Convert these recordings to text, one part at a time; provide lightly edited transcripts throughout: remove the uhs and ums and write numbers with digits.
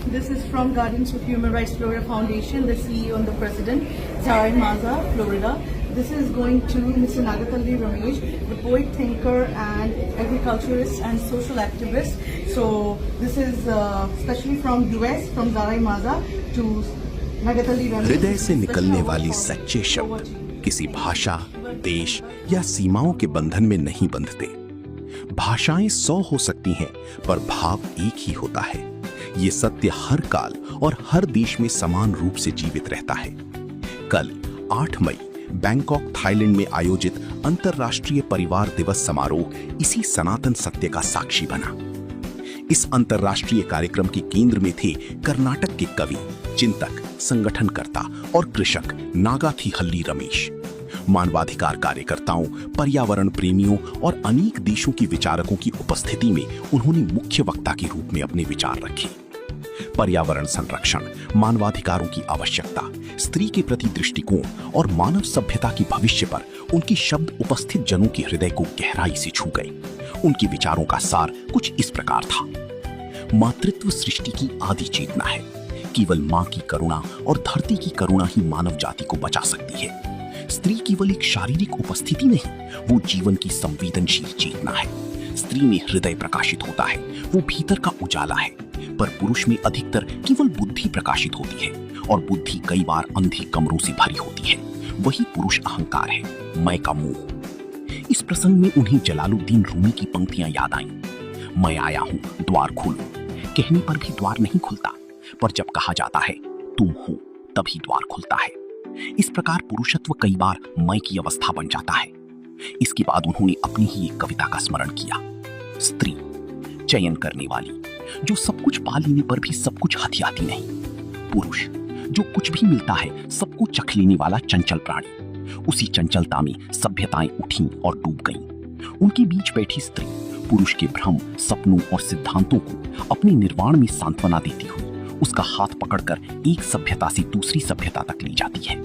This is from Guardians of Human Rights Florida Foundation, the CEO and the President, Zara Maza, Florida. This is going to Mr. Nagathalli Ramesh, the poet, thinker, and agriculturist and social activist. So this is especially from US, from Zara Maza to Nagathalli Ramesh. हृदय से निकलने वाली सच्चे शब्द किसी भाषा, देश या सीमाओं के बंधन में नहीं बंधते। भाषाएं 100 हो सकती हैं, पर भाव एक ही होता है। ये सत्य हर काल और हर देश में समान रूप से जीवित रहता है। कल 8 मई बैंकॉक, थाईलैंड में आयोजित अंतर्राष्ट्रीय परिवार दिवस समारोह इसी सनातन सत्य का साक्षी बना। इस अंतर्राष्ट्रीय कार्यक्रम के केंद्र में थे कर्नाटक के कवि, चिंतक, संगठनकर्ता और कृषक नागाथीहल्ली रमेश। मानवाधिकार कार्यकर्ताओं, पर्यावरण प्रेमियों और अनेक देशों के विचारकों की उपस्थिति में उन्होंने मुख्य वक्ता के रूप में अपने विचार रखे। पर्यावरण संरक्षण, मानवाधिकारों की आवश्यकता, स्त्री के प्रति दृष्टिकोण और मानव सभ्यता के भविष्य पर उनके शब्द उपस्थित जनों के हृदय को गहराई से छू गए। उनके विचारों का सार कुछ इस प्रकार था। मातृत्व सृष्टि की आदि चेतना है। केवल मां की करुणा और धरती की करुणा ही मानव जाति को बचा सकती है। स्त्री केवल एक शारीरिक उपस्थिति नहीं, वो जीवन की संवेदनशील चेतना है। स्त्री में हृदय प्रकाशित होता है, वो भीतर का उजाला है। पर पुरुष में अधिकतर केवल बुद्धि प्रकाशित होती है, और बुद्धि कई बार अंधे कमरों से भरी होती है। वही पुरुष अहंकार है, मैं का मोह। इस प्रसंग में उन्हें जलालुद्दीन रूमी की पंक्तियां याद आईं। मैं आया हूं, द्वार खोलो। कहने पर भी द्वार नहीं खुलता, पर जब कहा जाता है तुम हो, तभी द्वार खुलता है। इस प्रकार पुरुषत्व कई बार मैं की अवस्था बन जाता है। इसके बाद उन्होंने अपनी ही एक कविता का स्मरण किया। स्त्री, चयन करने वाली, जो सब कुछ पा लेने पर भी सब कुछ हथियाती नहीं। पुरुष, जो कुछ भी मिलता है सबको चख लेने वाला चंचल प्राणी। उसी चंचलता में सभ्यताएं उठी और डूब गईं। उनके बीच बैठी स्त्री पुरुष के भ्रम, सपनों और सिद्धांतों को अपने निर्वाण में सांत्वना देती हुई उसका हाथ पकड़कर एक सभ्यता से दूसरी सभ्यता तक ले जाती है।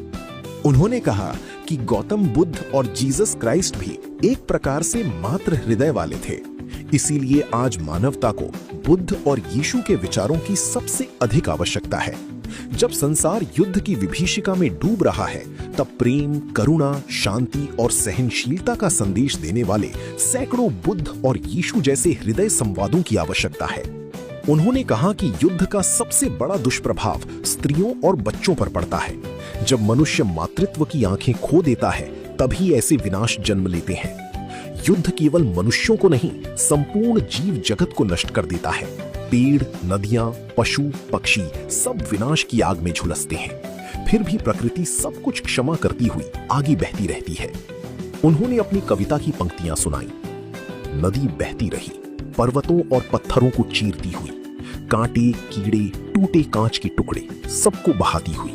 उन्होंने कहा कि गौतम बुद्ध और जीसस क्राइस्ट भी एक प्रकार से मात्र हृदय वाले थे। इसीलिए आज मानवता को बुद्ध और यीशु के विचारों की सबसे अधिक आवश्यकता है। जब संसार युद्ध की विभीषिका में डूब रहा है, तब प्रेम, करुणा, शांति और सहनशीलता का संदेश देने वाले सैकड़ों बुद्ध और यीशु जैसे हृदय संवादों की आवश्यकता है। उन्होंने कहा कि युद्ध का सबसे बड़ा दुष्प्रभाव स्त्रियों और बच्चों पर पड़ता है। जब मनुष्य मातृत्व की आंखें खो देता है, तभी ऐसे विनाश जन्म लेते हैं। युद्ध केवल मनुष्यों को नहीं, संपूर्ण जीव जगत को नष्ट कर देता है। पेड़, नदियां, पशु, पक्षी सब विनाश की आग में झुलसते हैं। फिर भी प्रकृति सब कुछ क्षमा करती हुई आगे बहती रहती है। उन्होंने अपनी कविता की पंक्तियां सुनाई। नदी बहती रही, पर्वतों और पत्थरों को चीरती हुई, कांटे, कीड़े, टूटे कांच के टुकड़े सबको बहाती हुई।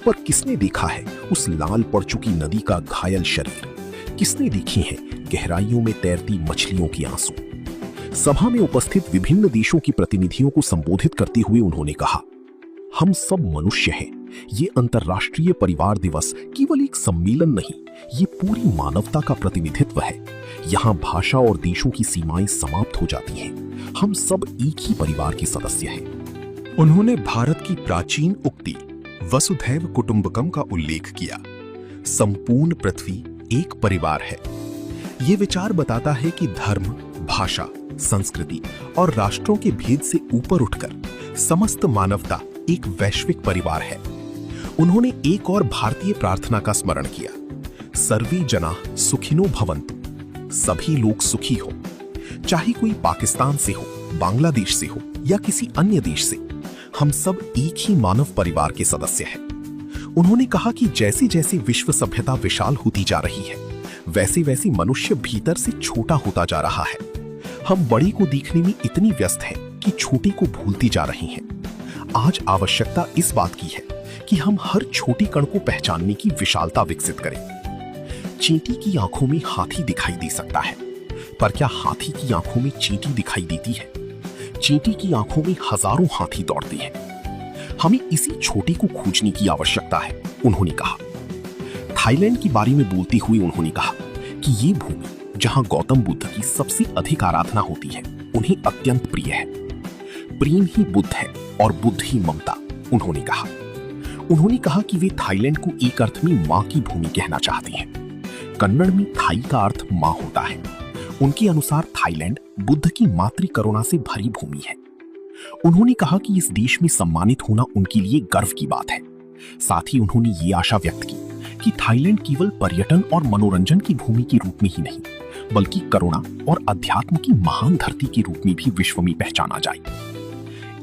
पर किसने देखा है उस लाल पड़ चुकी नदी का घायल शरीर? किसने देखी है गहराइयों में तैरती मछलियों की आंसू? सभा में उपस्थित विभिन्न देशों की प्रतिनिधियों को संबोधित करते हुए उन्होंने कहा, हम सब मनुष्य हैं। ये अंतर्राष्ट्रीय परिवार दिवस केवल एक सम्मेलन नहीं, ये पूरी मानवता का प्रतिनिधित्व है। यहाँ भाषा और देशों की सीमाएं समाप्त हो जाती हैं। हम सब एक ही परिवार के सदस्य हैं। उन्होंने भारत की प्राचीन उक्ति वसुधैव कुटुंबकम का उल्लेख किया। संपूर्ण पृथ्वी एक परिवार है। ये विचार बताता है कि धर्म, भाषा, संस्कृति और राष्ट्रों के भेद से ऊपर उठकर समस्त मानवता एक वैश्विक परिवार है। उन्होंने एक और भारतीय प्रार्थना का स्मरण किया। सर्वे जनाः सुखिनो भवन्तु। सभी लोग सुखी हो। चाहे कोई पाकिस्तान से हो, बांग्लादेश से हो या किसी अन्य देश से, हम सब एक ही मानव परिवार के सदस्य हैं। उन्होंने कहा कि जैसे जैसे विश्व सभ्यता विशाल होती जा रही है, वैसे वैसे मनुष्य भीतर से छोटा होता जा रहा है। हम बड़े को देखने में इतनी व्यस्त हैं कि छोटे को भूलती जा रही हैं। आज आवश्यकता इस बात की है कि हम हर छोटे कण को पहचानने की विशालता विकसित करें। चींटी की आंखों में हाथी दिखाई दे सकता है, पर क्या हाथी की आंखों में चींटी दिखाई देती है? चींटी की आंखों में हजारों हाथी दौड़ते हैं। हमें इसी छोटे को खोजने की आवश्यकता है, उन्होंने कहा। थाईलैंड के बारे में बोलते हुए उन्होंने कहा कि ये भूमि जहां गौतम बुद्ध की सबसे अधिक आराधना होती है, उन्हें अत्यंत प्रिय है। प्रेम ही बुद्ध है और बुद्ध ही ममता, उन्होंने कहा। उन्होंने कहा कि वे थाईलैंड को एक अर्थ में मां की भूमि कहना चाहती हैं। कन्नड़ में थाई का अर्थ मां होता है। उनके अनुसार थाईलैंड बुद्ध की मातृ करुणा से भरी भूमि है। उन्होंने कहा कि इस देश में सम्मानित होना उनके लिए गर्व की बात है। साथ ही उन्होंने ये आशा व्यक्त की कि थाईलैंड केवल पर्यटन और मनोरंजन की भूमि के रूप में ही नहीं, बल्कि करुणा और अध्यात्म की महान धरती के रूप में भी विश्व में पहचाना जाए।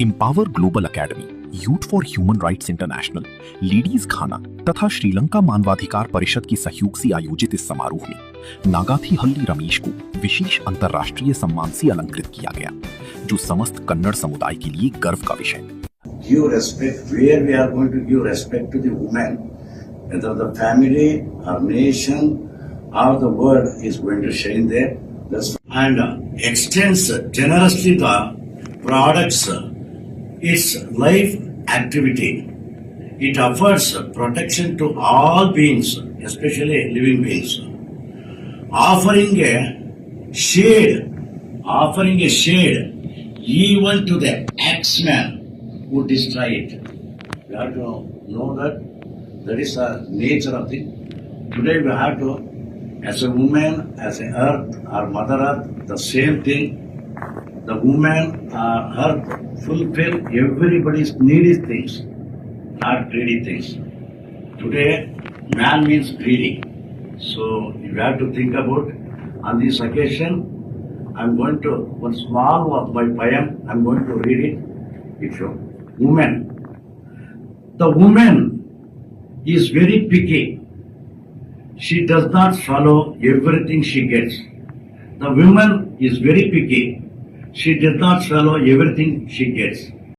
Empower global academy, youth for human rights international, ladies खाना तथा श्रीलंका मानवाधिकार परिषद के सहयोग से आयोजित इस समारोह में नागाथीहल्ली रमेश को विशेष अंतर्राष्ट्रीय सम्मान से अलंकृत किया गया, जो समस्त कन्नड़ समुदाय के लिए गर्व का विषय। Give respect where we are going to give respect to the women, whether the family or nation or the world is going to shine there. And extends generously the products, its life activity. It offers protection to all beings, especially living beings. Offering a shade even to the X-Men who destroy it. We have to know that is the nature of it. Today we have to, as a woman, as a earth, our mother earth, the same thing. The woman, earth, fulfill everybody's needy things, not greedy things. Today, man means greedy. So you have to think about, on this occasion, I'm going to, one small of my poem, I'm going to read it. It shows. Woman. The woman is very picky. She does not swallow everything she gets. The woman is very picky. She does not swallow everything she gets.